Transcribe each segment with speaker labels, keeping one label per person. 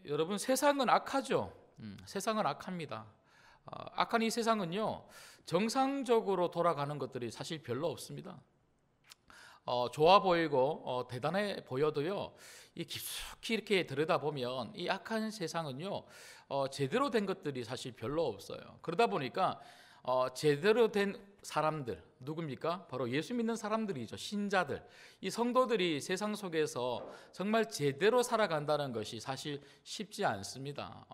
Speaker 1: 여러분, 세상은 악하죠. 세상은 악합니다. 악한 이 세상은요, 정상적으로 돌아가는 것들이 사실 별로 없습니다. 좋아 보이고 대단해 보여도요, 이 깊숙이 이렇게 들여다보면 이 악한 세상은요, 제대로 된 것들이 사실 별로 없어요. 그러다 보니까 제대로 된 사람들, 누굽니까? 바로 예수 믿는 사람들이죠. 신자들, 이 성도들이 세상 속에서 정말 제대로 살아간다는 것이 사실 쉽지 않습니다.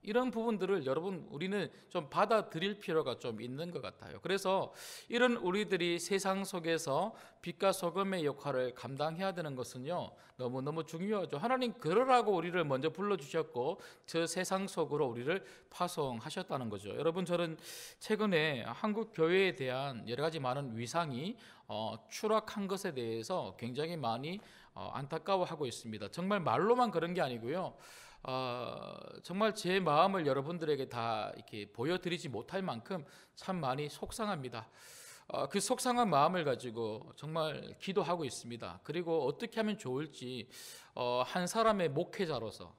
Speaker 1: 이런 부분들을 여러분, 우리는 좀 받아들일 필요가 좀 있는 것 같아요. 그래서 이런 우리들이 세상 속에서 빛과 소금의 역할을 감당해야 되는 것은요, 너무너무 중요하죠. 하나님 그러라고 우리를 먼저 불러주셨고 저 세상 속으로 우리를 파송하셨다는 거죠. 여러분, 저는 최근에 한국 교회에 대한 여러 가지 많은 위상이 추락한 것에 대해서 굉장히 많이 안타까워하고 있습니다. 정말 말로만 그런 게 아니고요, 정말 제 마음을 여러분들에게 다 이렇게 보여드리지 못할 만큼 참 많이 속상합니다. 그 속상한 마음을 가지고 정말 기도하고 있습니다. 그리고 어떻게 하면 좋을지 한 사람의 목회자로서,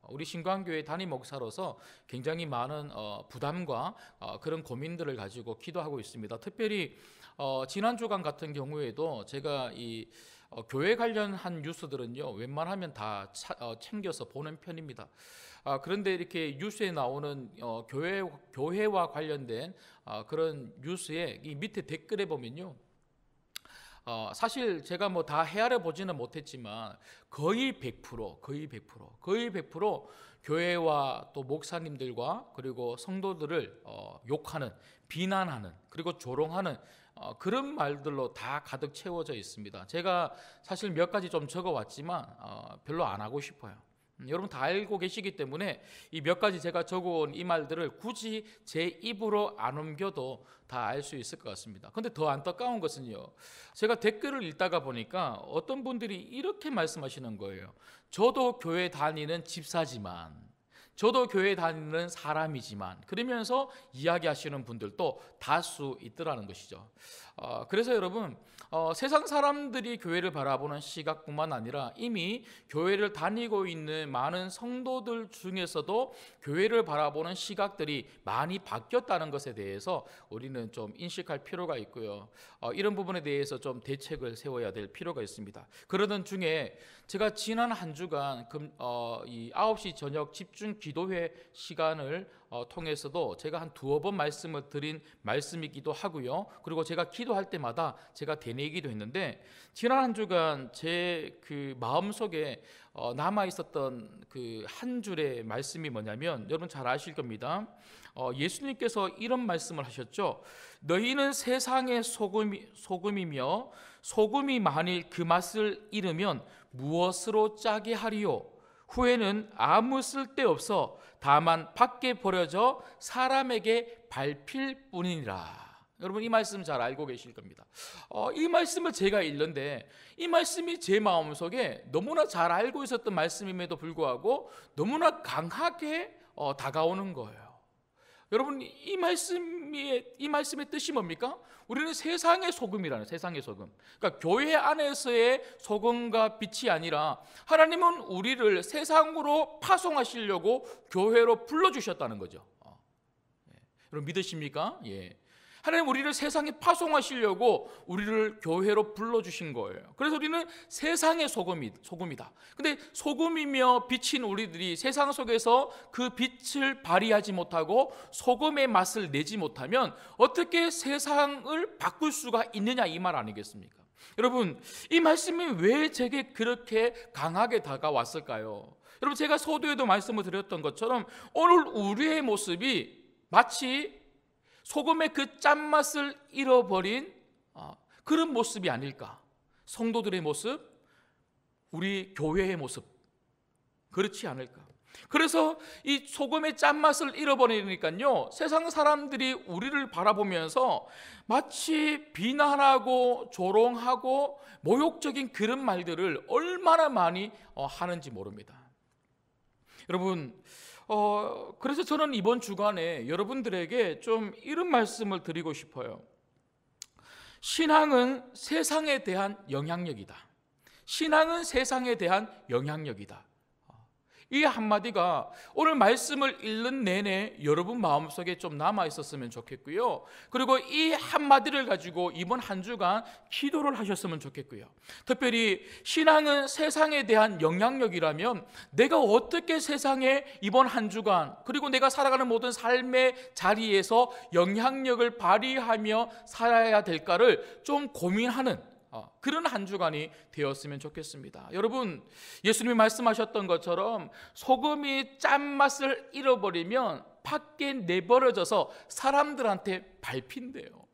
Speaker 1: 우리 신광교회 담임 목사로서 굉장히 많은 부담과 그런 고민들을 가지고 기도하고 있습니다. 특별히 지난 주간 같은 경우에도 제가 이 교회 관련한 뉴스들은요, 웬만하면 다 챙겨서 보는 편입니다. 그런데 이렇게 뉴스에 나오는 교회와 관련된 그런 뉴스에 이 밑에 댓글에 보면요, 사실 제가 뭐 다 헤아려 보지는 못했지만 거의 100% 교회와 또 목사님들과 그리고 성도들을 욕하는, 비난하는, 그리고 조롱하는 그런 말들로 다 가득 채워져 있습니다. 제가 사실 몇 가지 좀 적어왔지만 별로 안 하고 싶어요. 여러분 다 알고 계시기 때문에 이 몇 가지 제가 적어온 이 말들을 굳이 제 입으로 안 옮겨도 다 알 수 있을 것 같습니다. 그런데 더 안타까운 것은요, 제가 댓글을 읽다가 보니까 어떤 분들이 이렇게 말씀하시는 거예요. 저도 교회 다니는 집사지만, 저도 교회 다니는 사람이지만, 그러면서 이야기하시는 분들도 다수 있더라는 것이죠. 그래서 여러분, 세상 사람들이 교회를 바라보는 시각뿐만 아니라 이미 교회를 다니고 있는 많은 성도들 중에서도 교회를 바라보는 시각들이 많이 바뀌었다는 것에 대해서 우리는 좀 인식할 필요가 있고요, 이런 부분에 대해서 좀 대책을 세워야 될 필요가 있습니다. 그러던 중에 제가 지난 한 주간 이 9시 저녁 집중 기도회 시간을 통해서도 제가 한 두어 번 말씀을 드린 말씀이기도 하고요, 그리고 제가 기도할 때마다 제가 되뇌기도 했는데, 지난 한 주간 제 그 마음속에 남아 있었던 그 한 줄의 말씀이 뭐냐면, 여러분 잘 아실 겁니다. 예수님께서 이런 말씀을 하셨죠. 너희는 세상의 소금이며 소금이 만일 그 맛을 잃으면 무엇으로 짜게 하리요? 후에는 아무 쓸데없어 다만 밖에 버려져 사람에게 밟힐 뿐이니라. 여러분 이 말씀 잘 알고 계실 겁니다. 이 말씀을 제가 읽는데 이 말씀이 제 마음속에 너무나 잘 알고 있었던 말씀임에도 불구하고 너무나 강하게 다가오는 거예요. 여러분 이 말씀의 뜻이 뭡니까? 우리는 세상의 소금이라는, 세상의 소금. 그러니까 교회 안에서의 소금과 빛이 아니라 하나님은 우리를 세상으로 파송하시려고 교회로 불러주셨다는 거죠. 여러분 믿으십니까? 예. 하나님 우리를 세상에 파송하시려고 우리를 교회로 불러주신 거예요. 그래서 우리는 세상의 소금이다. 근데 소금이며 빛인 우리들이 세상 속에서 그 빛을 발휘하지 못하고 소금의 맛을 내지 못하면 어떻게 세상을 바꿀 수가 있느냐, 이 말 아니겠습니까? 여러분 이 말씀이 왜 제게 그렇게 강하게 다가왔을까요? 여러분 제가 서두에도 말씀을 드렸던 것처럼 오늘 우리의 모습이 마치 소금의 그 짠맛을 잃어버린 그런 모습이 아닐까. 성도들의 모습, 우리 교회의 모습, 그렇지 않을까. 그래서 이 소금의 짠맛을 잃어버리니까요, 세상 사람들이 우리를 바라보면서 마치 비난하고 조롱하고 모욕적인 그런 말들을 얼마나 많이 하는지 모릅니다. 여러분, 그래서 저는 이번 주간에 여러분들에게 좀 이런 말씀을 드리고 싶어요. 신앙은 세상에 대한 영향력이다. 신앙은 세상에 대한 영향력이다. 이 한마디가 오늘 말씀을 읽는 내내 여러분 마음속에 좀 남아 있었으면 좋겠고요. 그리고 이 한마디를 가지고 이번 한 주간 기도를 하셨으면 좋겠고요. 특별히 신앙은 세상에 대한 영향력이라면 내가 어떻게 세상에 이번 한 주간 그리고 내가 살아가는 모든 삶의 자리에서 영향력을 발휘하며 살아야 될까를 좀 고민하는 그런 한 주간이 되었으면 좋겠습니다. 여러분, 예수님이 말씀하셨던 것처럼 소금이 짠맛을 잃어버리면 밖에 내버려져서 사람들한테 밟힌대요.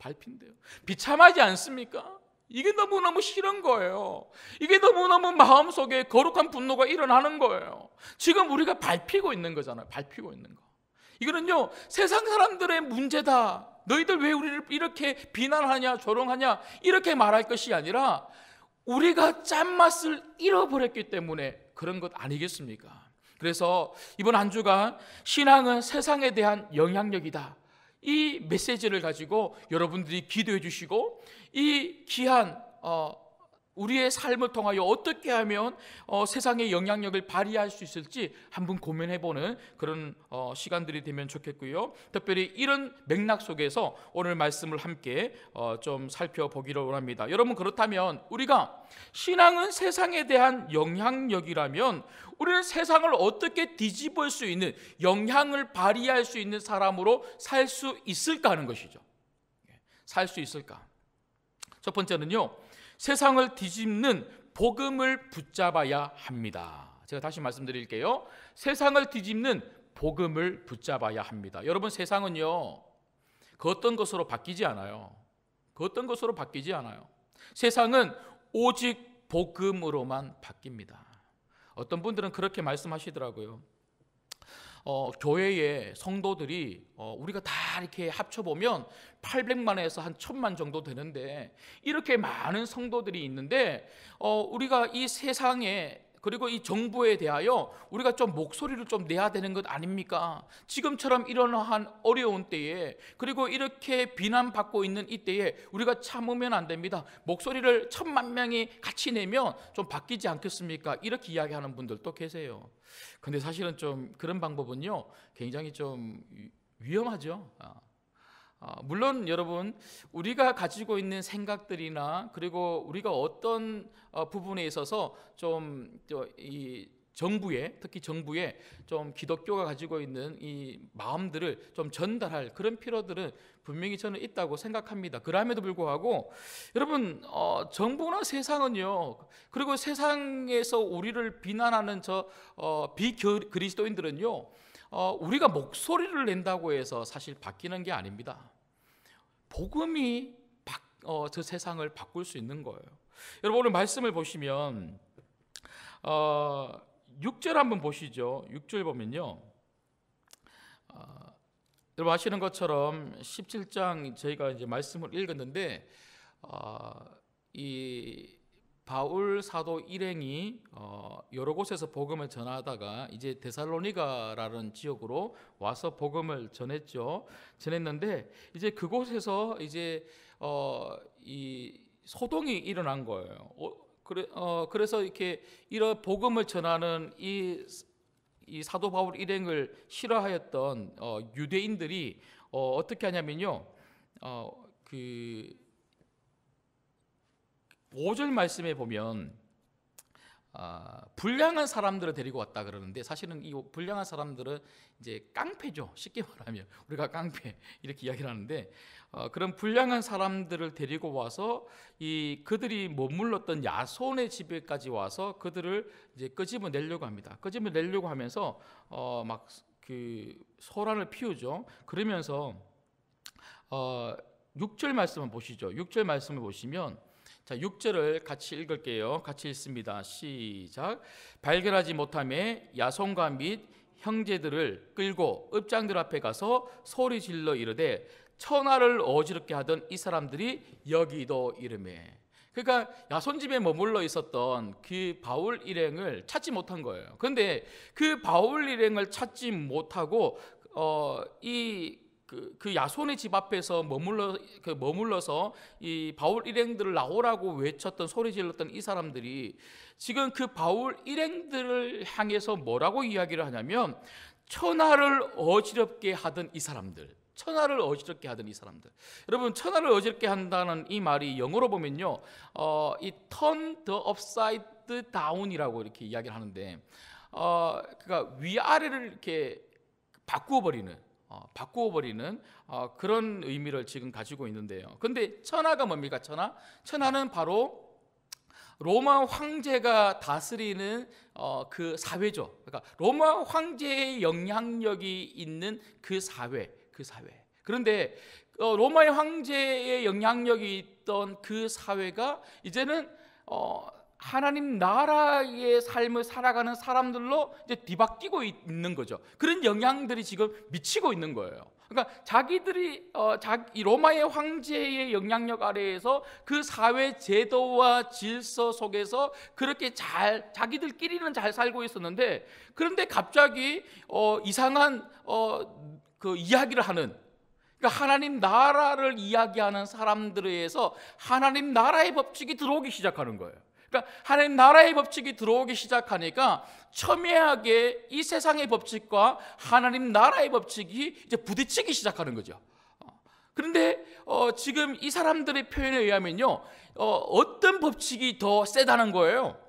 Speaker 1: 비참하지 않습니까? 이게 너무너무 싫은 거예요. 이게 너무너무 마음속에 거룩한 분노가 일어나는 거예요. 지금 우리가 밟히고 있는 거잖아요. 밟히고 있는 거. 이거는요, 세상 사람들의 문제다, 너희들 왜 우리를 이렇게 비난하냐 조롱하냐 이렇게 말할 것이 아니라 우리가 짠맛을 잃어버렸기 때문에 그런 것 아니겠습니까? 그래서 이번 한 주간 신앙은 세상에 대한 영향력이다, 이 메시지를 가지고 여러분들이 기도해 주시고 이 귀한 우리의 삶을 통하여 어떻게 하면 세상의 영향력을 발휘할 수 있을지 한번 고민해보는 그런 시간들이 되면 좋겠고요. 특별히 이런 맥락 속에서 오늘 말씀을 함께 좀 살펴보기를 원합니다. 여러분, 그렇다면 우리가 신앙은 세상에 대한 영향력이라면 우리는 세상을 어떻게 뒤집을 수 있는, 영향을 발휘할 수 있는 사람으로 살 수 있을까 하는 것이죠. 살 수 있을까? 첫 번째는요, 세상을 뒤집는 복음을 붙잡아야 합니다. 제가 다시 말씀드릴게요. 세상을 뒤집는 복음을 붙잡아야 합니다. 여러분, 세상은요, 그 어떤 것으로 바뀌지 않아요. 세상은 오직 복음으로만 바뀝니다. 어떤 분들은 그렇게 말씀하시더라고요. 교회의 성도들이 우리가 다 이렇게 합쳐보면 800만에서 한 1000만 정도 되는데, 이렇게 많은 성도들이 있는데 우리가 이 세상에 그리고 이 정부에 대하여 우리가 좀 목소리를 좀 내야 되는 것 아닙니까? 지금처럼 이러한 어려운 때에, 그리고 이렇게 비난받고 있는 이때에 우리가 참으면 안 됩니다. 목소리를 1000만 명이 같이 내면 좀 바뀌지 않겠습니까? 이렇게 이야기하는 분들도 계세요. 근데 사실은 좀 그런 방법은요, 굉장히 좀 위험하죠. 물론 여러분, 우리가 가지고 있는 생각들이나 그리고 우리가 어떤 부분에 있어서 좀 이 정부에, 특히 정부에 좀 기독교가 가지고 있는 이 마음들을 좀 전달할 그런 필요들은 분명히 저는 있다고 생각합니다. 그럼에도 불구하고 여러분, 정부나 세상은요, 그리고 세상에서 우리를 비난하는 저 비그리스도인들은요, 우리가 목소리를 낸다고 해서 사실 바뀌는 게 아닙니다. 복음이 저 세상을 바꿀 수 있는 거예요. 여러분, 오늘 말씀을 보시면 6절 한번 보시죠. 6절 보면요, 여러분 아시는 것처럼 17장 저희가 이제 말씀을 읽었는데 이 바울 사도 일행이 여러 곳에서 복음을 전하다가 이제 데살로니가라는 지역으로 와서 복음을 전했는데 이제 그곳에서 이제 이 소동이 일어난 거예요. 그래서 이렇게 이런 복음을 전하는 이 사도 바울 일행을 싫어하였던 유대인들이 어떻게 하냐면요, 그 5절 말씀에 보면 불량한 사람들을 데리고 왔다 그러는데, 사실은 이 불량한 사람들은 이제 깡패죠. 쉽게 말하면 우리가 깡패 이렇게 이야기를 하는데, 그런 불량한 사람들을 데리고 와서 그들이 머물렀던 야손의 집에까지 와서 그들을 이제 끄집어내려고 합니다. 끄집어내려고 하면서 막 그 소란을 피우죠. 그러면서 6절 말씀을 보시죠. 6절 말씀을 보시면, 자, 6절을 같이 읽을게요. 같이 읽습니다. 시작. 발견하지 못함에 야손과 및 형제들을 끌고 읍장들 앞에 가서 소리 질러 이르되 천하를 어지럽게 하던 이 사람들이 여기도 이르매. 그러니까 야손 집에 머물러 있었던 그 바울 일행을 찾지 못한 거예요. 그런데 그 바울 일행을 찾지 못하고 그 그 야손의 집 앞에서 머물러서 이 바울 일행들을 나오라고 외쳤던 소리 질렀던 이 사람들이 지금 그 바울 일행들을 향해서 뭐라고 이야기를 하냐면 천하를 어지럽게 하던 이 사람들, 천하를 어지럽게 하던 이 사람들. 여러분, 천하를 어지럽게 한다는 이 말이 영어로 보면요, 이 turn the upside down이라고 이렇게 이야기를 하는데, 그러니까 위아래를 이렇게 바꾸어버리는 그런 의미를 지금 가지고 있는데요. 근데 천하가 뭡니까? 천하는 바로 로마 황제가 다스리는 그 사회죠. 그러니까 로마 황제의 영향력이 있는 그 사회. 그런데 로마의 황제의 영향력이 있던 그 사회가 이제는 하나님 나라의 삶을 살아가는 사람들로 이제 뒤바뀌고 있는 거죠. 그런 영향들이 지금 미치고 있는 거예요. 그러니까 자기들이 이 로마의 황제의 영향력 아래에서 그 사회 제도와 질서 속에서 그렇게 자기들끼리는 잘 살고 있었는데, 그런데 갑자기 이상한 그 이야기를 하는, 그러니까 하나님 나라를 이야기하는 사람들에 의해서 하나님 나라의 법칙이 들어오기 시작하는 거예요. 그러니까 하나님 나라의 법칙이 들어오기 시작하니까 첨예하게 이 세상의 법칙과 하나님 나라의 법칙이 이제 부딪히기 시작하는 거죠. 그런데 지금 이 사람들의 표현에 의하면요, 어떤 법칙이 더 세다는 거예요?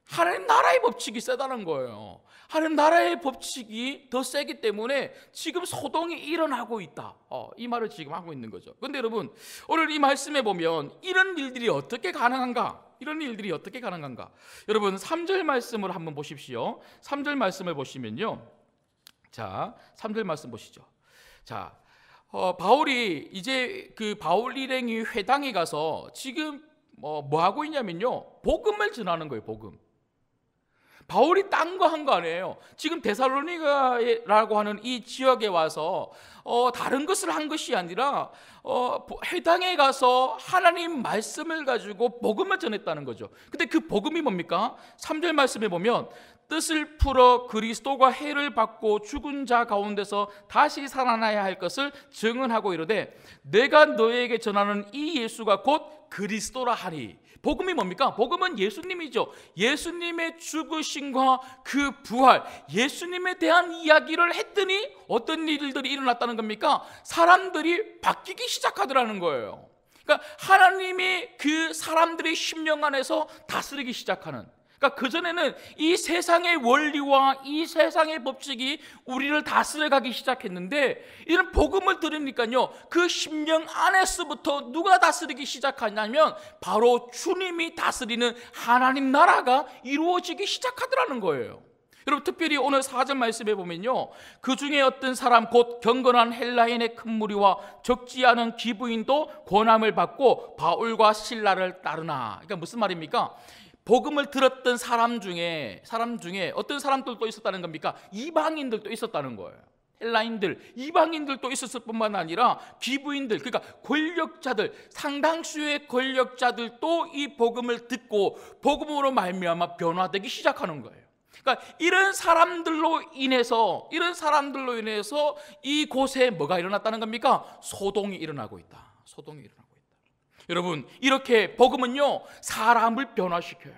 Speaker 1: 하나님 나라의 법칙이 세다는 거예요. 하나님 나라의 법칙이 더 세기 때문에 지금 소동이 일어나고 있다, 이 말을 지금 하고 있는 거죠. 그런데 여러분, 오늘 이 말씀에 보면 이런 일들이 어떻게 가능한가? 여러분, 3절 말씀을 한번 보십시오. 3절 말씀을 보시면요, 자, 3절 말씀 보시죠. 자, 바울이 이제 그 바울 일행이 회당에 가서 지금 뭐 하고 있냐면요, 복음을 전하는 거예요. 복음. 바울이 딴 거 한 거 아니에요. 지금 데살로니가라고 하는 이 지역에 와서 다른 것을 한 것이 아니라 회당에 가서 하나님 말씀을 가지고 복음을 전했다는 거죠. 근데 그 복음이 뭡니까? 3절 말씀에 보면 뜻을 풀어 그리스도가 해를 받고 죽은 자 가운데서 다시 살아나야 할 것을 증언하고 이르되 내가 너에게 전하는 이 예수가 곧 그리스도라 하리. 복음이 뭡니까? 복음은 예수님이죠. 예수님의 죽으심과 그 부활, 예수님에 대한 이야기를 했더니 어떤 일들이 일어났다는 겁니까? 사람들이 바뀌기 시작하더라는 거예요. 그러니까 하나님이 그 사람들의 심령 안에서 다스리기 시작하는, 그러니까 그전에는 이 세상의 원리와 이 세상의 법칙이 우리를 다스려가기 시작했는데, 이런 복음을 들으니까요, 그 심령 안에서부터 누가 다스리기 시작하냐면 바로 주님이 다스리는 하나님 나라가 이루어지기 시작하더라는 거예요. 여러분, 특별히 오늘 4절 말씀에 보면요, 그 중에 어떤 사람 곧 경건한 헬라인의 큰 무리와 적지 않은 기부인도 권함을 받고 바울과 실라를 따르나. 그러니까 무슨 말입니까? 복음을 들었던 사람 중에 어떤 사람들도 있었다는 겁니까? 이방인들도 있었다는 거예요. 헬라인들, 이방인들도 있었을 뿐만 아니라 기부인들, 그러니까 권력자들, 상당수의 권력자들도 이 복음을 듣고 복음으로 말미암아 변화되기 시작하는 거예요. 그러니까 이런 사람들로 인해서 이곳에 뭐가 일어났다는 겁니까? 소동이 일어나고 있다. 여러분, 이렇게 복음은요, 사람을 변화시켜요.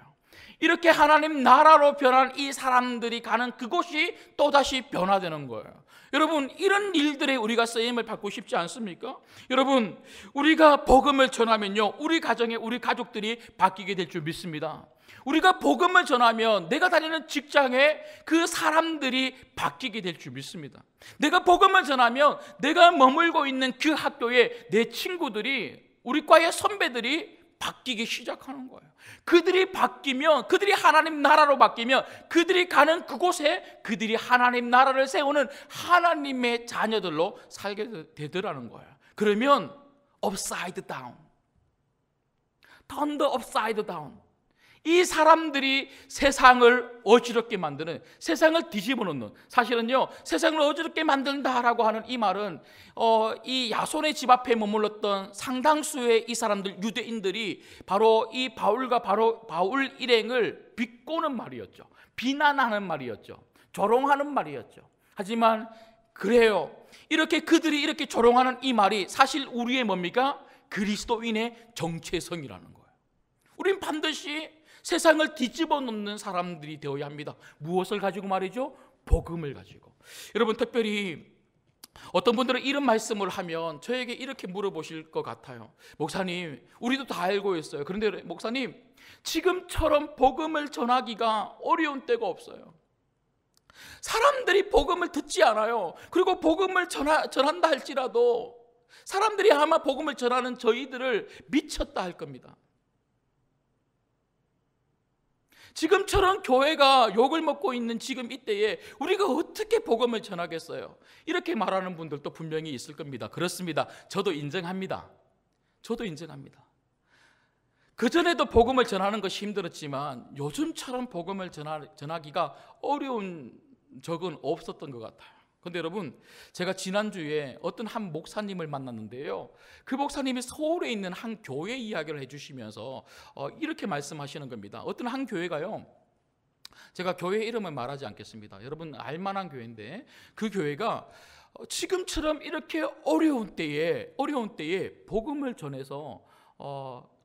Speaker 1: 이렇게 하나님 나라로 변한 이 사람들이 가는 그곳이 또다시 변화되는 거예요. 여러분, 이런 일들에 우리가 쓰임을 받고 싶지 않습니까? 여러분, 우리가 복음을 전하면요, 우리 가정에 우리 가족들이 바뀌게 될 줄 믿습니다. 우리가 복음을 전하면 내가 다니는 직장에 그 사람들이 바뀌게 될 줄 믿습니다. 내가 복음을 전하면 내가 머물고 있는 그 학교에 내 친구들이, 우리 과의 선배들이 바뀌기 시작하는 거예요. 그들이 바뀌면, 그들이 하나님 나라로 바뀌면 그들이 가는 그곳에 그들이 하나님 나라를 세우는 하나님의 자녀들로 살게 되더라는 거예요. 그러면 upside down, turn the upside down. 이 사람들이 세상을 어지럽게 만드는, 세상을 뒤집어 놓는, 사실은요, 세상을 어지럽게 만든다라고 하는 이 말은 이 야손의 집 앞에 머물렀던 상당수의 이 사람들, 유대인들이 바로 이 바울 일행을 비꼬는 말이었죠. 비난하는 말이었죠. 조롱하는 말이었죠. 하지만 그래요. 이렇게 그들이 이렇게 조롱하는 이 말이 사실 우리의 뭡니까? 그리스도인의 정체성이라는 거예요. 우린 반드시 세상을 뒤집어 놓는 사람들이 되어야 합니다. 무엇을 가지고 말이죠? 복음을 가지고. 여러분, 특별히 어떤 분들은 이런 말씀을 하면 저에게 이렇게 물어보실 것 같아요. 목사님, 우리도 다 알고 있어요. 그런데 목사님, 지금처럼 복음을 전하기가 어려운 때가 없어요. 사람들이 복음을 듣지 않아요. 그리고 복음을 전한다 할지라도 사람들이 아마 복음을 전하는 저희들을 미쳤다 할 겁니다. 지금처럼 교회가 욕을 먹고 있는 지금 이때에 우리가 어떻게 복음을 전하겠어요? 이렇게 말하는 분들도 분명히 있을 겁니다. 그렇습니다. 저도 인정합니다. 저도 인정합니다. 그전에도 복음을 전하는 것이 힘들었지만 요즘처럼 복음을 전하기가 어려운 적은 없었던 것 같아요. 그런데 여러분, 제가 지난주에 어떤 한 목사님을 만났는데요, 그 목사님이 서울에 있는 한 교회 이야기를 해주시면서 이렇게 말씀하시는 겁니다. 어떤 한 교회가요, 제가 교회 이름은 말하지 않겠습니다. 여러분 알만한 교회인데, 그 교회가 지금처럼 이렇게 어려운 때에 복음을 전해서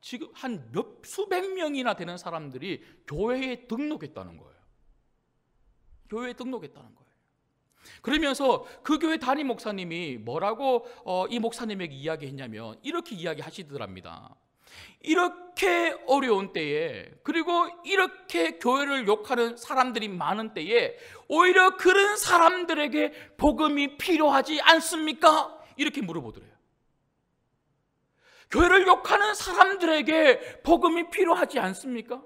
Speaker 1: 지금 한 수백 명이나 되는 사람들이 교회에 등록했다는 거예요. 교회에 등록했다는 거예요. 그러면서 그 교회 담임 목사님이 뭐라고 이 목사님에게 이야기했냐면 이렇게 이야기하시더랍니다. 이렇게 어려운 때에, 그리고 이렇게 교회를 욕하는 사람들이 많은 때에 오히려 그런 사람들에게 복음이 필요하지 않습니까? 이렇게 물어보더래요. 교회를 욕하는 사람들에게 복음이 필요하지 않습니까?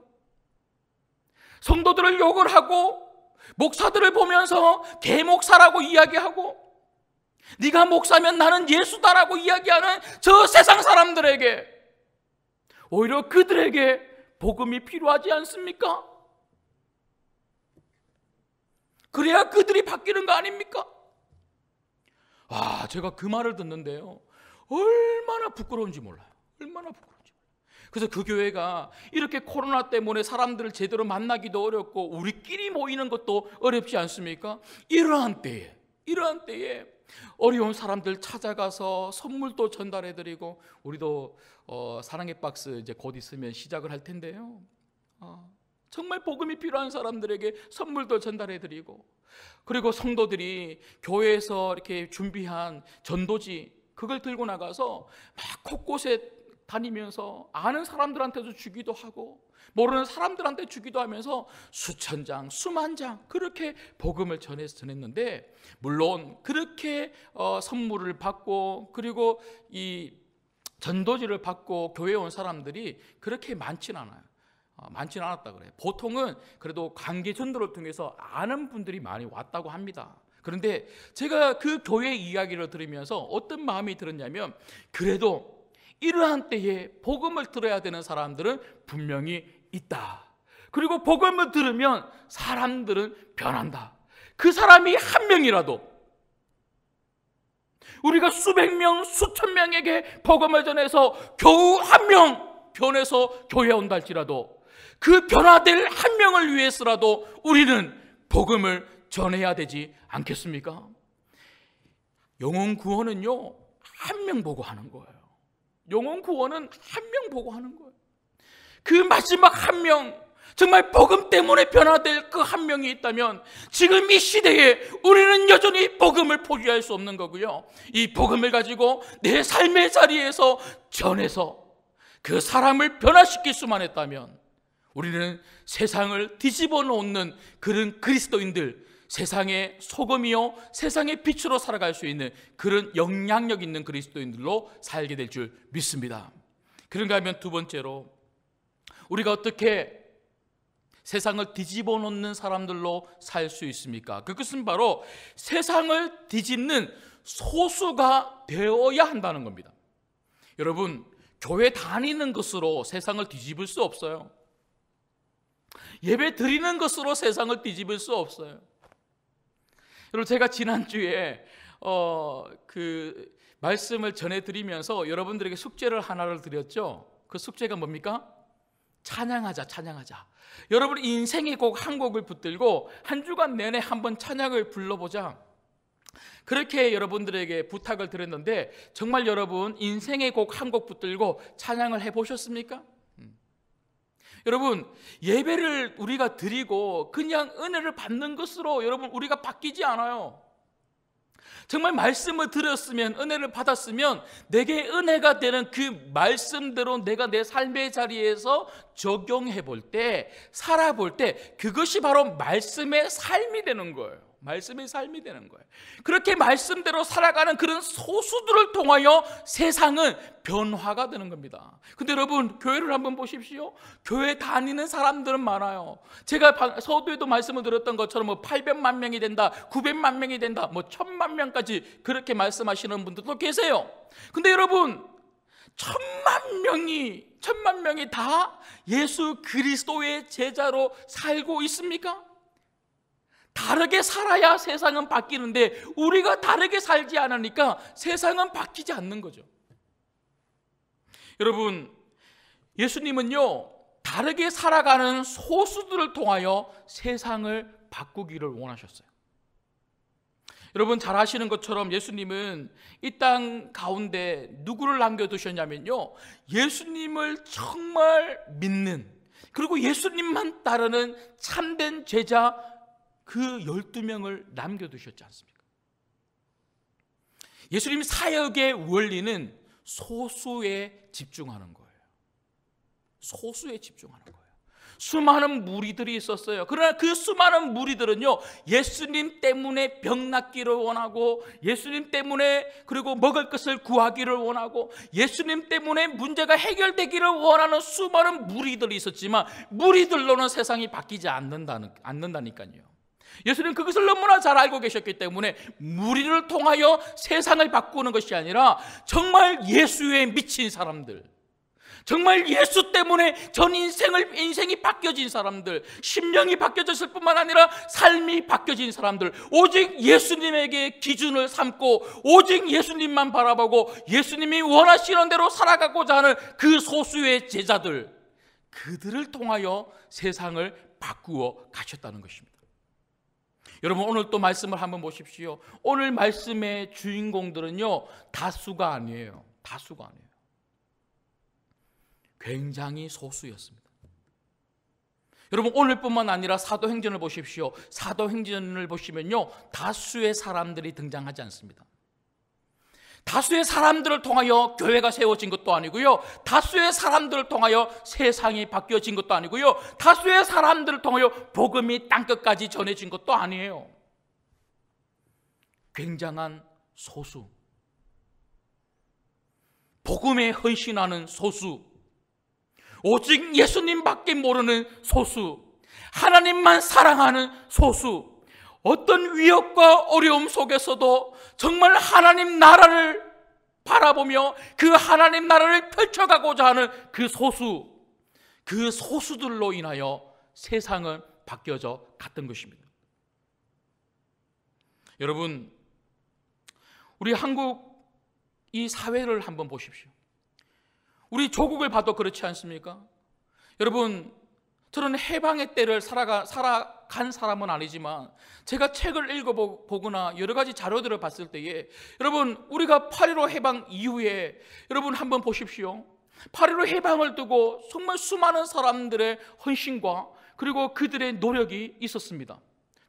Speaker 1: 성도들을 욕을 하고 목사들을 보면서 개목사라고 이야기하고 네가 목사면 나는 예수다라고 이야기하는 저 세상 사람들에게 오히려 그들에게 복음이 필요하지 않습니까? 그래야 그들이 바뀌는 거 아닙니까? 제가 그 말을 듣는데요, 얼마나 부끄러운지 몰라요. 얼마나 부끄러운지. 그래서 그 교회가 이렇게 코로나 때문에 사람들을 제대로 만나기도 어렵고 우리끼리 모이는 것도 어렵지 않습니까? 이러한 때에 어려운 사람들 찾아가서 선물도 전달해드리고, 우리도 사랑의 박스 이제 곧 있으면 시작을 할 텐데요, 정말 복음이 필요한 사람들에게 선물도 전달해드리고, 그리고 성도들이 교회에서 이렇게 준비한 전도지 그걸 들고 나가서 막 곳곳에 다니면서 아는 사람들한테도 주기도 하고 모르는 사람들한테 주기도 하면서 수천 장, 수만 장 그렇게 복음을 전했는데, 물론 그렇게 선물을 받고 그리고 이 전도지를 받고 교회에 온 사람들이 그렇게 많지는 않아요. 많지는 않았다 그래요. 보통은 그래도 관계 전도를 통해서 아는 분들이 많이 왔다고 합니다. 그런데 제가 그 교회 이야기를 들으면서 어떤 마음이 들었냐면, 그래도 이러한 때에 복음을 들어야 되는 사람들은 분명히 있다. 그리고 복음을 들으면 사람들은 변한다. 그 사람이 한 명이라도, 우리가 수백 명, 수천 명에게 복음을 전해서 겨우 한 명 변해서 교회에 온다 할지라도 그 변화될 한 명을 위해서라도 우리는 복음을 전해야 되지 않겠습니까? 영혼 구원은요, 한 명 보고 하는 거예요. 영혼 구원은 한 명 보고 하는 거예요. 그 마지막 한 명, 정말 복음 때문에 변화될 그 한 명이 있다면 지금 이 시대에 우리는 여전히 복음을 포기할 수 없는 거고요, 이 복음을 가지고 내 삶의 자리에서 전해서 그 사람을 변화시킬 수만 했다면 우리는 세상을 뒤집어 놓는 그런 그리스도인들, 세상의 소금이요 세상의 빛으로 살아갈 수 있는 그런 영향력 있는 그리스도인들로 살게 될 줄 믿습니다. 그런가 하면 두 번째로, 우리가 어떻게 세상을 뒤집어 놓는 사람들로 살 수 있습니까? 그것은 바로 세상을 뒤집는 소수가 되어야 한다는 겁니다. 여러분, 교회 다니는 것으로 세상을 뒤집을 수 없어요. 예배 드리는 것으로 세상을 뒤집을 수 없어요. 여러분, 제가 지난주에 그 말씀을 전해드리면서 여러분들에게 숙제를 하나를 드렸죠. 그 숙제가 뭡니까? 찬양하자. 여러분 인생의 곡 한 곡을 붙들고 한 주간 내내 한번 찬양을 불러보자. 그렇게 여러분들에게 부탁을 드렸는데 정말 여러분 인생의 곡 한 곡 붙들고 찬양을 해보셨습니까? 여러분, 예배를 우리가 드리고 그냥 은혜를 받는 것으로 여러분 우리가 바뀌지 않아요. 정말 말씀을 들었으면, 은혜를 받았으면 내게 은혜가 되는 그 말씀대로 내가 내 삶의 자리에서 적용해 볼 때, 살아볼 때 그것이 바로 말씀의 삶이 되는 거예요. 말씀의 삶이 되는 거예요. 그렇게 말씀대로 살아가는 그런 소수들을 통하여 세상은 변화가 되는 겁니다. 근데 여러분, 교회를 한번 보십시오. 교회 다니는 사람들은 많아요. 제가 서두에도 말씀을 드렸던 것처럼 800만 명이 된다, 900만 명이 된다, 1000만 명까지 그렇게 말씀하시는 분들도 계세요. 근데 여러분, 1000만 명이 다 예수 그리스도의 제자로 살고 있습니까? 다르게 살아야 세상은 바뀌는데 우리가 다르게 살지 않으니까 세상은 바뀌지 않는 거죠. 여러분, 예수님은요, 다르게 살아가는 소수들을 통하여 세상을 바꾸기를 원하셨어요. 여러분 잘 아시는 것처럼 예수님은 이 땅 가운데 누구를 남겨두셨냐면요, 예수님을 정말 믿는, 그리고 예수님만 따르는 참된 제자 그 12명을 남겨두셨지 않습니까? 예수님 사역의 원리는 소수에 집중하는 거예요. 소수에 집중하는 거예요. 수많은 무리들이 있었어요. 그러나 그 수많은 무리들은요, 예수님 때문에 병 낫기를 원하고, 예수님 때문에 그리고 먹을 것을 구하기를 원하고, 예수님 때문에 문제가 해결되기를 원하는 수많은 무리들이 있었지만 무리들로는 세상이 바뀌지 않는다니까요. 예수님 그것을 너무나 잘 알고 계셨기 때문에 무리를 통하여 세상을 바꾸는 것이 아니라 정말 예수에 미친 사람들, 정말 예수 때문에 전 인생이 바뀌어진 사람들, 심령이 바뀌어졌을 뿐만 아니라 삶이 바뀌어진 사람들, 오직 예수님에게 기준을 삼고 오직 예수님만 바라보고 예수님이 원하시는 대로 살아가고자 하는 그 소수의 제자들, 그들을 통하여 세상을 바꾸어 가셨다는 것입니다. 여러분, 오늘 또 말씀을 한번 보십시오. 오늘 말씀의 주인공들은요, 다수가 아니에요. 다수가 아니에요. 굉장히 소수였습니다. 여러분, 오늘뿐만 아니라 사도행전을 보십시오. 사도행전을 보시면요, 다수의 사람들이 등장하지 않습니다. 다수의 사람들을 통하여 교회가 세워진 것도 아니고요, 다수의 사람들을 통하여 세상이 바뀌어진 것도 아니고요, 다수의 사람들을 통하여 복음이 땅끝까지 전해진 것도 아니에요. 굉장한 소수, 복음에 헌신하는 소수, 오직 예수님밖에 모르는 소수, 하나님만 사랑하는 소수, 어떤 위협과 어려움 속에서도 정말 하나님 나라를 바라보며 그 하나님 나라를 펼쳐가고자 하는 그 소수, 그 소수들로 인하여 세상은 바뀌어져 갔던 것입니다. 여러분, 우리 한국 이 사회를 한번 보십시오. 우리 조국을 봐도 그렇지 않습니까? 여러분, 저는 해방의 때를 살아간 사람은 아니지만 제가 책을 읽어보거나 여러 가지 자료들을 봤을 때에, 여러분, 우리가 8.15 해방 이후에 여러분 한번 보십시오. 8.15 해방을 두고 정말 수많은 사람들의 헌신과 그리고 그들의 노력이 있었습니다.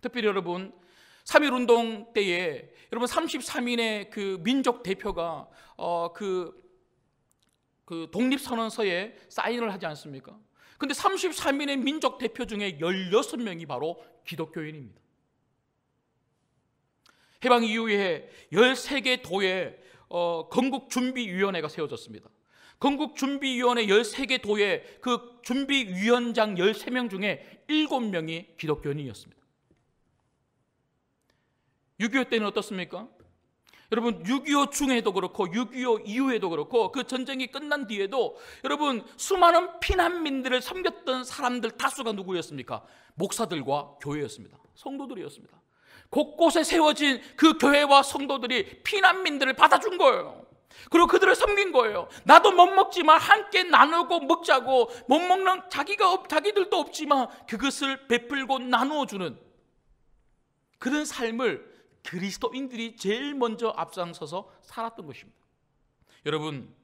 Speaker 1: 특별히 여러분, 3.1운동 때에 여러분 33인의 그 민족 대표가 그 독립선언서에 사인을 하지 않습니까? 근데 33인의 민족 대표 중에 16명이 바로 기독교인입니다. 해방 이후에 13개 도에 건국준비위원회가 세워졌습니다. 건국준비위원회 13개 도에 그 준비위원장 13명 중에 7명이 기독교인이었습니다. 6.25 때는 어떻습니까? 여러분, 6.25 중에도 그렇고 6.25 이후에도 그렇고 그 전쟁이 끝난 뒤에도 여러분 수많은 피난민들을 섬겼던 사람들 다수가 누구였습니까? 목사들과 교회였습니다. 성도들이었습니다. 곳곳에 세워진 그 교회와 성도들이 피난민들을 받아준 거예요. 그리고 그들을 섬긴 거예요. 나도 못 먹지만 함께 나누고 먹자고, 못 먹는 자기들도 없지만 그것을 베풀고 나누어 주는 그런 삶을 그리스도인들이 제일 먼저 앞장서서 살았던 것입니다. 여러분,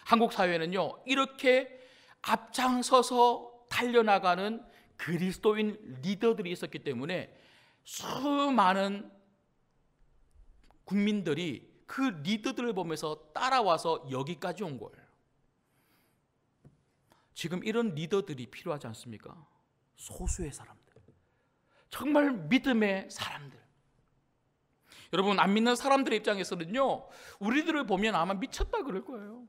Speaker 1: 한국 사회는요, 이렇게 앞장서서 달려나가는 그리스도인 리더들이 있었기 때문에 수많은 국민들이 그 리더들을 보면서 따라와서 여기까지 온 거예요. 지금 이런 리더들이 필요하지 않습니까? 소수의 사람들, 정말 믿음의 사람들. 여러분, 안 믿는 사람들의 입장에서는요, 우리들을 보면 아마 미쳤다 그럴 거예요.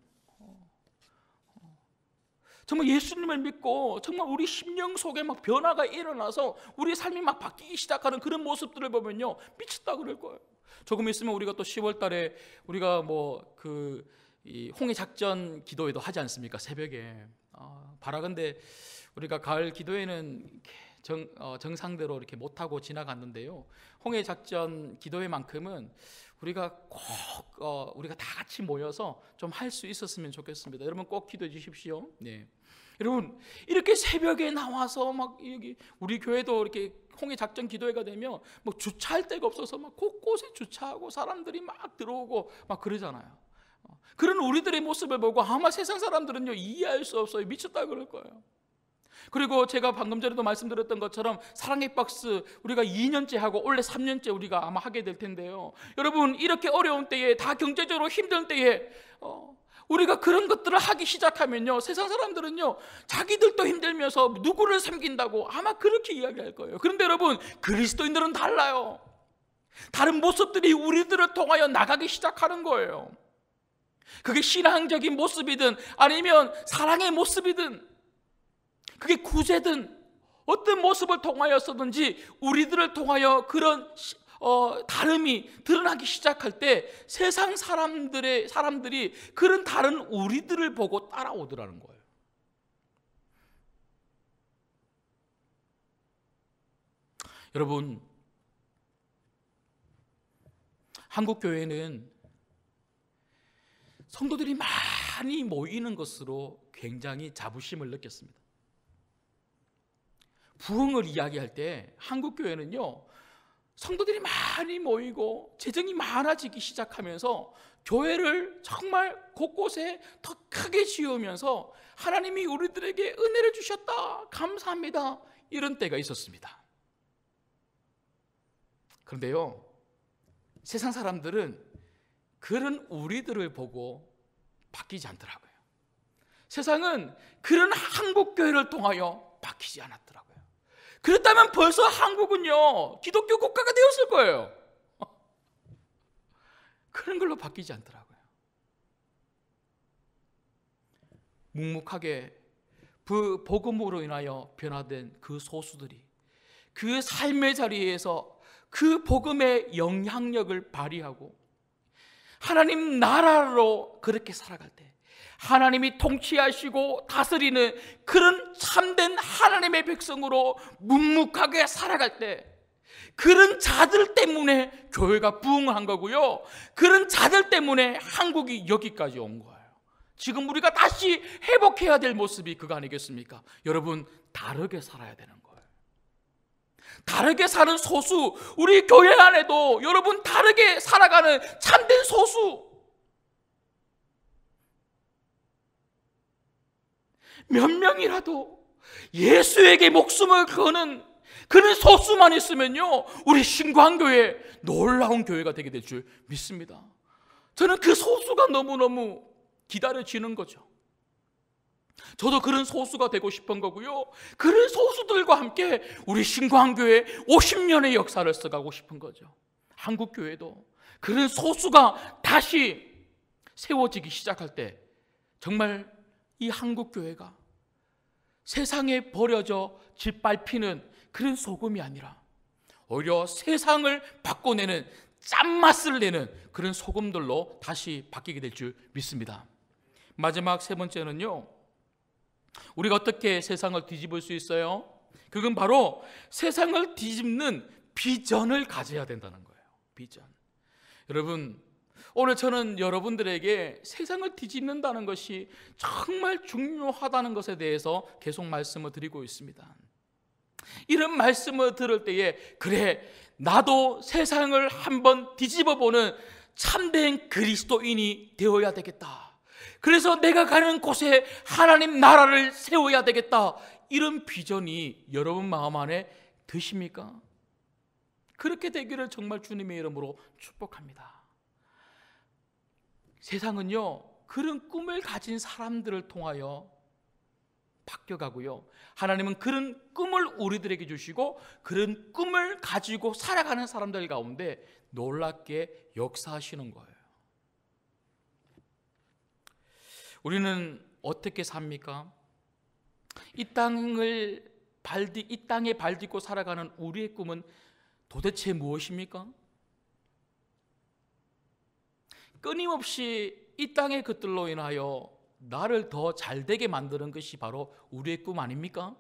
Speaker 1: 정말 예수님을 믿고 정말 우리 심령 속에 막 변화가 일어나서 우리 삶이 막 바뀌기 시작하는 그런 모습들을 보면요, 미쳤다 그럴 거예요. 조금 있으면 우리가 또 10월 달에 우리가 이 홍해 작전 기도회도 하지 않습니까? 새벽에. 바라건대 우리가 가을 기도회는 정상대로 이렇게 못하고 지나갔는데요, 홍해 작전 기도회만큼은 우리가 꼭 우리가 다 같이 모여서 좀 할 수 있었으면 좋겠습니다. 여러분 꼭 기도해 주십시오. 네. 여러분, 이렇게 새벽에 나와서 막 여기 우리 교회도 이렇게 홍해 작전 기도회가 되면 뭐 주차할 데가 없어서 막 곳곳에 주차하고 사람들이 막 들어오고 막 그러잖아요. 그런 우리들의 모습을 보고 아마 세상 사람들은요, 이해할 수 없어요. 미쳤다 그럴 거예요. 그리고 제가 방금 전에도 말씀드렸던 것처럼 사랑의 박스 우리가 2년째 하고 올해 3년째 우리가 아마 하게 될 텐데요, 여러분, 이렇게 어려운 때에, 다 경제적으로 힘든 때에 우리가 그런 것들을 하기 시작하면요, 세상 사람들은요, 자기들도 힘들면서 누구를 섬긴다고 아마 그렇게 이야기할 거예요. 그런데 여러분, 그리스도인들은 달라요. 다른 모습들이 우리들을 통하여 나가기 시작하는 거예요. 그게 신앙적인 모습이든 아니면 사랑의 모습이든 그게 구제든 어떤 모습을 통하여서든지 우리들을 통하여 그런 다름이 드러나기 시작할 때 세상 사람들이 그런 다른 우리들을 보고 따라오더라는 거예요. 여러분, 한국 교회는 성도들이 많이 모이는 것으로 굉장히 자부심을 느꼈습니다. 부흥을 이야기할 때 한국 교회는요, 성도들이 많이 모이고 재정이 많아지기 시작하면서 교회를 정말 곳곳에 더 크게 지으면서 하나님이 우리들에게 은혜를 주셨다, 감사합니다, 이런 때가 있었습니다. 그런데요, 세상 사람들은 그런 우리들을 보고 바뀌지 않더라고요. 세상은 그런 한국교회를 통하여 바뀌지 않았더라고요. 그렇다면 벌써 한국은요, 기독교 국가가 되었을 거예요. 그런 걸로 바뀌지 않더라고요. 묵묵하게 그 복음으로 인하여 변화된 그 소수들이 그 삶의 자리에서 그 복음의 영향력을 발휘하고 하나님 나라로 그렇게 살아갈 때, 하나님이 통치하시고 다스리는 그런 참된 하나님의 백성으로 묵묵하게 살아갈 때, 그런 자들 때문에 교회가 부흥한 거고요, 그런 자들 때문에 한국이 여기까지 온 거예요. 지금 우리가 다시 회복해야 될 모습이 그거 아니겠습니까? 여러분, 다르게 살아야 되는 거예요. 다르게 사는 소수, 우리 교회 안에도 여러분 다르게 살아가는 참된 소수, 몇 명이라도 예수에게 목숨을 거는 그런 소수만 있으면요, 우리 신광교회 놀라운 교회가 되게 될 줄 믿습니다. 저는 그 소수가 너무너무 기다려지는 거죠. 저도 그런 소수가 되고 싶은 거고요, 그런 소수들과 함께 우리 신광교회 50년의 역사를 써가고 싶은 거죠. 한국교회도 그런 소수가 다시 세워지기 시작할 때 정말 이 한국교회가 세상에 버려져 짓밟히는 그런 소금이 아니라 오히려 세상을 바꿔내는 짠맛을 내는 그런 소금들로 다시 바뀌게 될 줄 믿습니다. 마지막 세 번째는요, 우리가 어떻게 세상을 뒤집을 수 있어요? 그건 바로 세상을 뒤집는 비전을 가져야 된다는 거예요. 비전. 여러분, 오늘 저는 여러분들에게 세상을 뒤집는다는 것이 정말 중요하다는 것에 대해서 계속 말씀을 드리고 있습니다. 이런 말씀을 들을 때에 그래, 나도 세상을 한번 뒤집어보는 참된 그리스도인이 되어야 되겠다. 그래서 내가 가는 곳에 하나님 나라를 세워야 되겠다. 이런 비전이 여러분 마음 안에 드십니까? 그렇게 되기를 정말 주님의 이름으로 축복합니다. 세상은요, 그런 꿈을 가진 사람들을 통하여 바뀌어가고요, 하나님은 그런 꿈을 우리들에게 주시고 그런 꿈을 가지고 살아가는 사람들 가운데 놀랍게 역사하시는 거예요. 우리는 어떻게 삽니까? 이 땅에 발 딛고 살아가는 우리의 꿈은 도대체 무엇입니까? 끊임없이 이 땅의 것들로 인하여 나를 더 잘되게 만드는 것이 바로 우리의 꿈 아닙니까?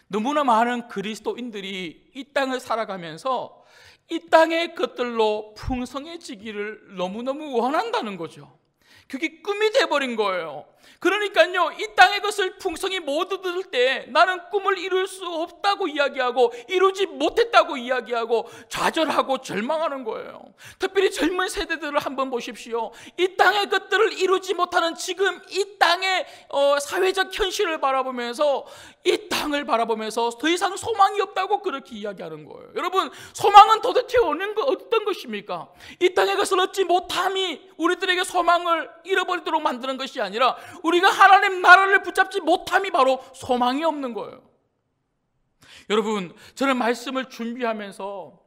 Speaker 1: 너무나 많은 그리스도인들이 이 땅을 살아가면서 이 땅의 것들로 풍성해지기를 너무너무 원한다는 거죠. 그게 꿈이 돼버린 거예요. 그러니까요, 이 땅의 것을 풍성히 못 얻을 때 나는 꿈을 이룰 수 없다고 이야기하고 이루지 못했다고 이야기하고 좌절하고 절망하는 거예요. 특별히 젊은 세대들을 한번 보십시오. 이 땅의 것들을 이루지 못하는 지금 이 땅의 사회적 현실을 바라보면서, 이 땅을 바라보면서 더 이상 소망이 없다고 그렇게 이야기하는 거예요. 여러분, 소망은 도대체 어떤 것입니까? 이 땅의 것을 얻지 못함이 우리들에게 소망을 잃어버리도록 만드는 것이 아니라 우리가 하나님 나라를 붙잡지 못함이 바로 소망이 없는 거예요. 여러분, 저는 말씀을 준비하면서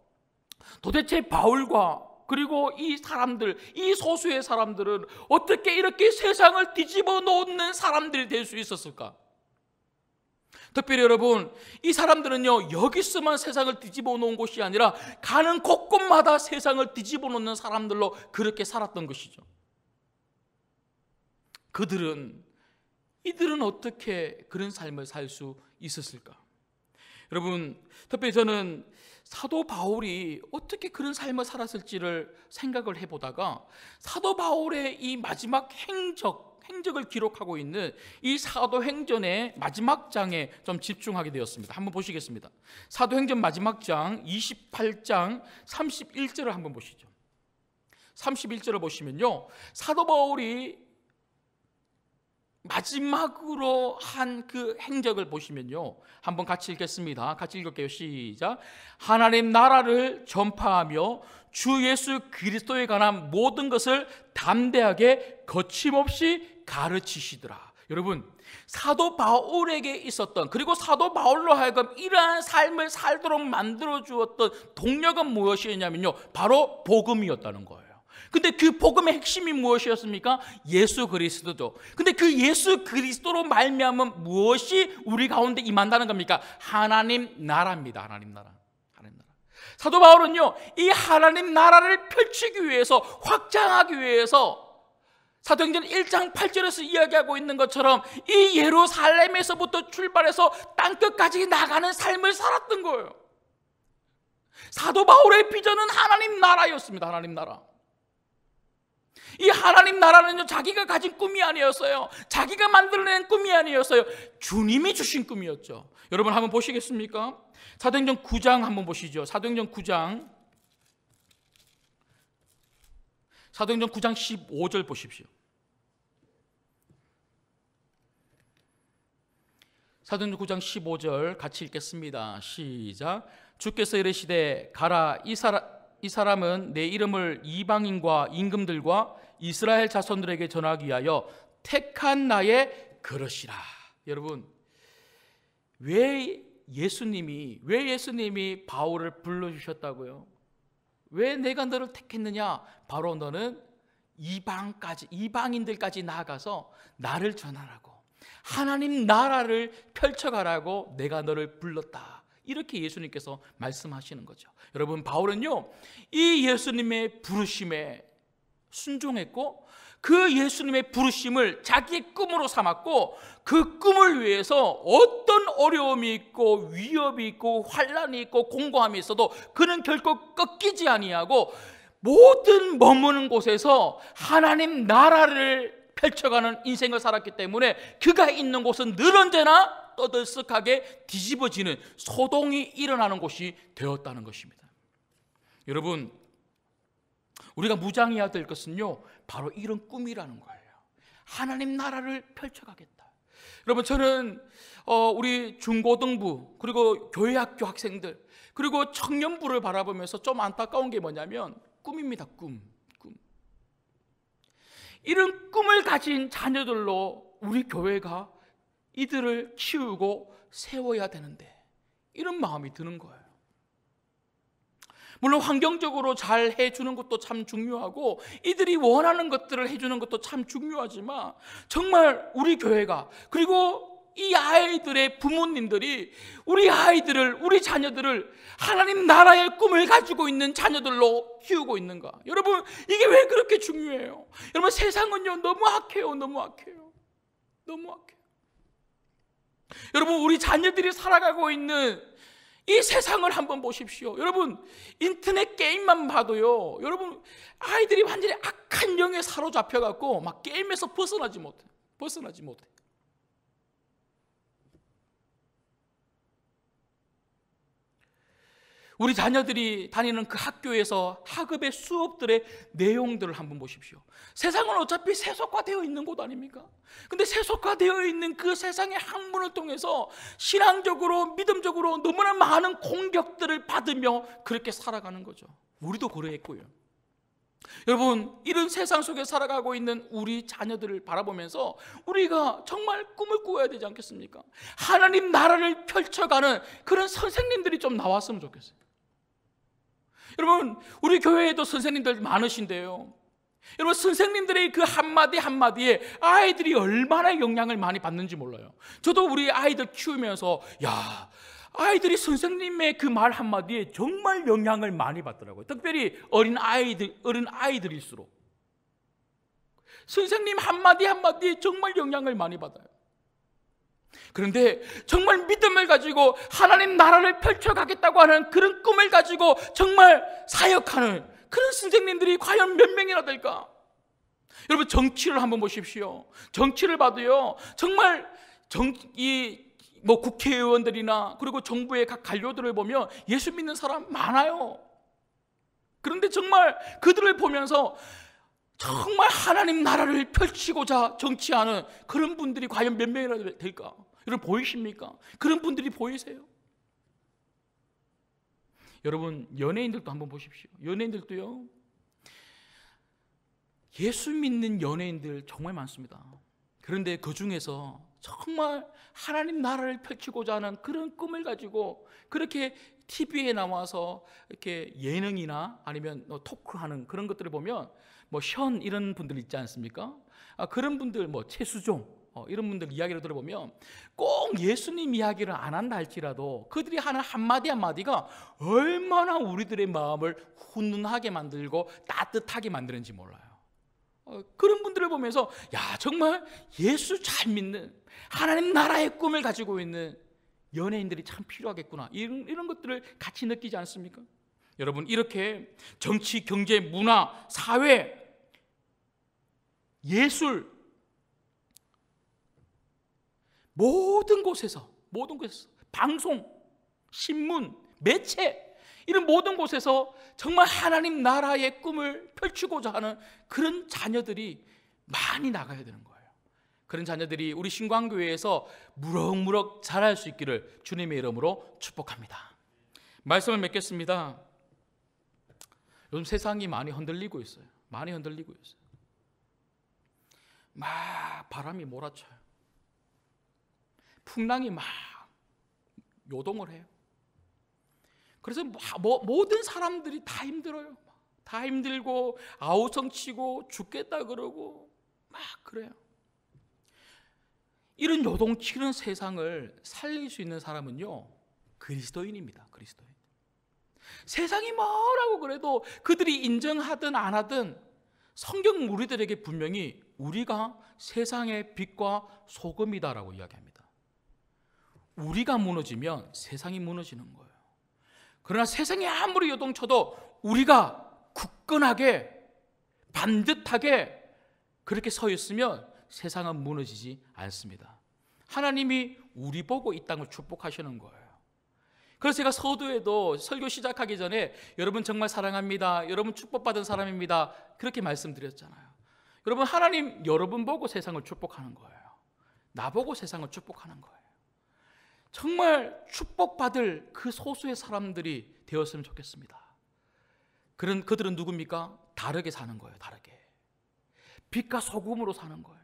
Speaker 1: 도대체 바울과 그리고 이 사람들, 이 소수의 사람들은 어떻게 이렇게 세상을 뒤집어 놓는 사람들이 될 수 있었을까? 특별히 여러분, 이 사람들은요, 여기서만 세상을 뒤집어 놓은 것이 아니라 가는 곳곳마다 세상을 뒤집어 놓는 사람들로 그렇게 살았던 것이죠. 이들은 어떻게 그런 삶을 살 수 있었을까? 여러분, 특별히 저는 사도 바울이 어떻게 그런 삶을 살았을지를 생각을 해보다가 사도 바울의 이 마지막 행적을 기록하고 있는 이 사도행전의 마지막 장에 좀 집중하게 되었습니다. 한번 보시겠습니다. 사도행전 마지막 장 28장 31절을 한번 보시죠. 31절을 보시면요, 사도 바울이 마지막으로 한 그 행적을 보시면요, 한번 같이 읽겠습니다. 같이 읽을게요. 시작. 하나님 나라를 전파하며 주 예수 그리스도에 관한 모든 것을 담대하게 거침없이 가르치시더라. 여러분, 사도 바울에게 있었던, 그리고 사도 바울로 하여금 이러한 삶을 살도록 만들어 주었던 동력은 무엇이었냐면요, 바로 복음이었다는 거예요. 근데 그 복음의 핵심이 무엇이었습니까? 예수 그리스도죠. 근데 그 예수 그리스도로 말미암은 무엇이 우리 가운데 임한다는 겁니까? 하나님 나라입니다. 하나님 나라. 사도 바울은요, 이 하나님 나라를 펼치기 위해서, 확장하기 위해서 사도행전 1장 8절에서 이야기하고 있는 것처럼 이 예루살렘에서부터 출발해서 땅끝까지 나가는 삶을 살았던 거예요. 사도 바울의 비전은 하나님 나라였습니다. 하나님 나라. 이 하나님 나라는요, 자기가 가진 꿈이 아니었어요. 자기가 만들어낸 꿈이 아니었어요. 주님이 주신 꿈이었죠. 여러분, 한번 보시겠습니까? 사도행전 9장 한번 보시죠. 사도행전 9장 15절 보십시오. 사도행전 9장 15절 같이 읽겠습니다. 시작. 주께서 이르시되 가라, 이 사람은 내 이름을 이방인과 임금들과 이스라엘 자손들에게 전하기 위하여 택한 나의 그릇이라. 여러분, 왜 예수님이 바울을 불러주셨다고요? 왜 내가 너를 택했느냐? 바로 너는 이방인들까지 나아가서 나를 전하라고, 하나님 나라를 펼쳐가라고 내가 너를 불렀다. 이렇게 예수님께서 말씀하시는 거죠. 여러분, 바울은요, 이 예수님의 부르심에 순종했고 그 예수님의 부르심을 자기의 꿈으로 삼았고, 그 꿈을 위해서 어떤 어려움이 있고 위협이 있고 환난이 있고 공고함이 있어도 그는 결코 꺾이지 아니하고 모든 머무는 곳에서 하나님 나라를 펼쳐가는 인생을 살았기 때문에 그가 있는 곳은 늘 언제나 떠들썩하게 뒤집어지는 소동이 일어나는 곳이 되었다는 것입니다. 여러분, 우리가 무장해야 될 것은요, 바로 이런 꿈이라는 거예요. 하나님 나라를 펼쳐가겠다. 여러분, 저는 우리 중고등부 그리고 교회학교 학생들 그리고 청년부를 바라보면서 좀 안타까운 게 뭐냐면 꿈입니다. 꿈. 이런 꿈을 가진 자녀들로 우리 교회가 이들을 키우고 세워야 되는데 이런 마음이 드는 거예요. 물론 환경적으로 잘 해주는 것도 참 중요하고 이들이 원하는 것들을 해주는 것도 참 중요하지만 정말 우리 교회가 그리고 이 아이들의 부모님들이 우리 아이들을, 우리 자녀들을 하나님 나라의 꿈을 가지고 있는 자녀들로 키우고 있는가? 여러분, 이게 왜 그렇게 중요해요? 여러분, 세상은요 너무 악해요. 너무 악해요. 여러분, 우리 자녀들이 살아가고 있는 이 세상을 한번 보십시오. 여러분, 인터넷 게임만 봐도요, 여러분, 아이들이 완전히 악한 영에 사로잡혀갖고 막 게임에서 벗어나지 못해. 우리 자녀들이 다니는 그 학교에서 학업의 수업들의 내용들을 한번 보십시오. 세상은 어차피 세속화되어 있는 곳 아닙니까? 근데 세속화되어 있는 그 세상의 학문을 통해서 신앙적으로, 믿음적으로 너무나 많은 공격들을 받으며 그렇게 살아가는 거죠. 우리도 그러했고요. 여러분, 이런 세상 속에 살아가고 있는 우리 자녀들을 바라보면서 우리가 정말 꿈을 꾸어야 되지 않겠습니까? 하나님 나라를 펼쳐가는 그런 선생님들이 좀 나왔으면 좋겠어요. 여러분, 우리 교회에도 선생님들 많으신데요, 여러분, 선생님들의 그 한마디 한마디에 아이들이 얼마나 영향을 많이 받는지 몰라요. 저도 우리 아이들 키우면서 아이들이 선생님의 그 말 한마디에 정말 영향을 많이 받더라고요. 특별히 어린 아이들일수록 선생님 한마디 한마디에 정말 영향을 많이 받아요. 그런데 정말 믿음을 가지고 하나님 나라를 펼쳐가겠다고 하는 그런 꿈을 가지고 정말 사역하는 그런 선생님들이 과연 몇 명이나 될까? 여러분, 정치를 한번 보십시오. 정치를 봐도요, 정말 국회의원들이나 그리고 정부의 각 관료들을 보면 예수 믿는 사람 많아요. 그런데 정말 그들을 보면서 정말 하나님 나라를 펼치고자 정치하는 그런 분들이 과연 몇 명이나 될까? 여러분, 보이십니까? 그런 분들이 보이세요? 여러분, 연예인들도 한번 보십시오. 연예인들도요, 예수 믿는 연예인들 정말 많습니다. 그런데 그 중에서 정말 하나님 나라를 펼치고자 하는 그런 꿈을 가지고 그렇게 TV에 나와서 이렇게 예능이나 아니면 토크하는 그런 것들을 보면 현 이런 분들 있지 않습니까? 그런 분들, 최수종 이런 분들 이야기를 들어보면 꼭 예수님 이야기를 안 한다 할지라도 그들이 하는 한마디 한마디가 얼마나 우리들의 마음을 훈훈하게 만들고 따뜻하게 만드는지 몰라요. 그런 분들을 보면서 정말 예수 잘 믿는 하나님 나라의 꿈을 가지고 있는 연예인들이 참 필요하겠구나, 이런 것들을 같이 느끼지 않습니까? 여러분, 이렇게 정치, 경제, 문화, 사회, 예술, 모든 곳에서 방송, 신문, 매체, 이런 모든 곳에서 정말 하나님 나라의 꿈을 펼치고자 하는 그런 자녀들이 많이 나가야 되는 거예요. 그런 자녀들이 우리 신광교회에서 무럭무럭 자랄 수 있기를 주님의 이름으로 축복합니다. 말씀을 맺겠습니다. 요즘 세상이 많이 흔들리고 있어요. 막 바람이 몰아쳐요. 풍랑이 막 요동을 해요. 그래서 모든 사람들이 다 힘들어요. 다 힘들고 아우성치고 죽겠다 그러고 막 그래요. 이런 요동치는 세상을 살릴 수 있는 사람은요, 그리스도인입니다. 그리스도인. 세상이 뭐라고 그래도 그들이 인정하든 안 하든 성경 우리들에게 분명히 우리가 세상의 빛과 소금이다라고 이야기합니다. 우리가 무너지면 세상이 무너지는 거예요. 그러나 세상이 아무리 요동쳐도 우리가 굳건하게 반듯하게 그렇게 서 있으면 세상은 무너지지 않습니다. 하나님이 우리 보고 이 땅을 축복하시는 거예요. 그래서 제가 서두에도 설교 시작하기 전에 여러분 정말 사랑합니다, 여러분 축복받은 사람입니다, 그렇게 말씀드렸잖아요. 여러분, 하나님 여러분 보고 세상을 축복하는 거예요. 나보고 세상을 축복하는 거예요. 정말 축복받을 그 소수의 사람들이 되었으면 좋겠습니다. 그들은 누굽니까? 다르게 사는 거예요. 다르게. 빛과 소금으로 사는 거예요.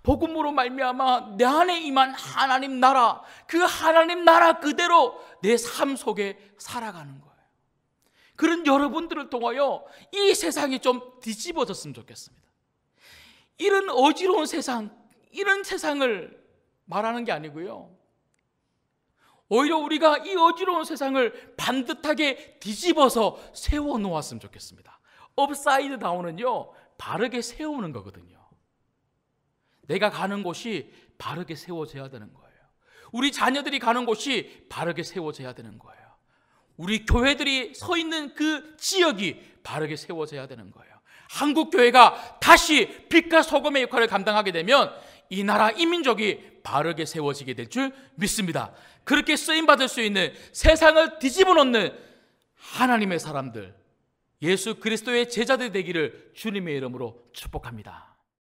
Speaker 1: 복음으로 말미암아 내 안에 임한 하나님 나라, 그 하나님 나라 그대로 내 삶 속에 살아가는 거예요. 그런 여러분들을 통하여 이 세상이 좀 뒤집어졌으면 좋겠습니다. 이런 어지러운 세상, 이런 세상을 말하는 게 아니고요, 오히려 우리가 이 어지러운 세상을 반듯하게 뒤집어서 세워 놓았으면 좋겠습니다. 업사이드 다운은요, 바르게 세우는 거거든요. 내가 가는 곳이 바르게 세워져야 되는 거예요. 우리 자녀들이 가는 곳이 바르게 세워져야 되는 거예요. 우리 교회들이 서 있는 그 지역이 바르게 세워져야 되는 거예요. 한국 교회가 다시 빛과 소금의 역할을 감당하게 되면 이 나라, 이 민족이 바르게 세워지게 될 줄 믿습니다. 그렇게 쓰임받을 수 있는, 세상을 뒤집어 놓는 하나님의 사람들, 예수 그리스도의 제자들 되기를 주님의 이름으로 축복합니다.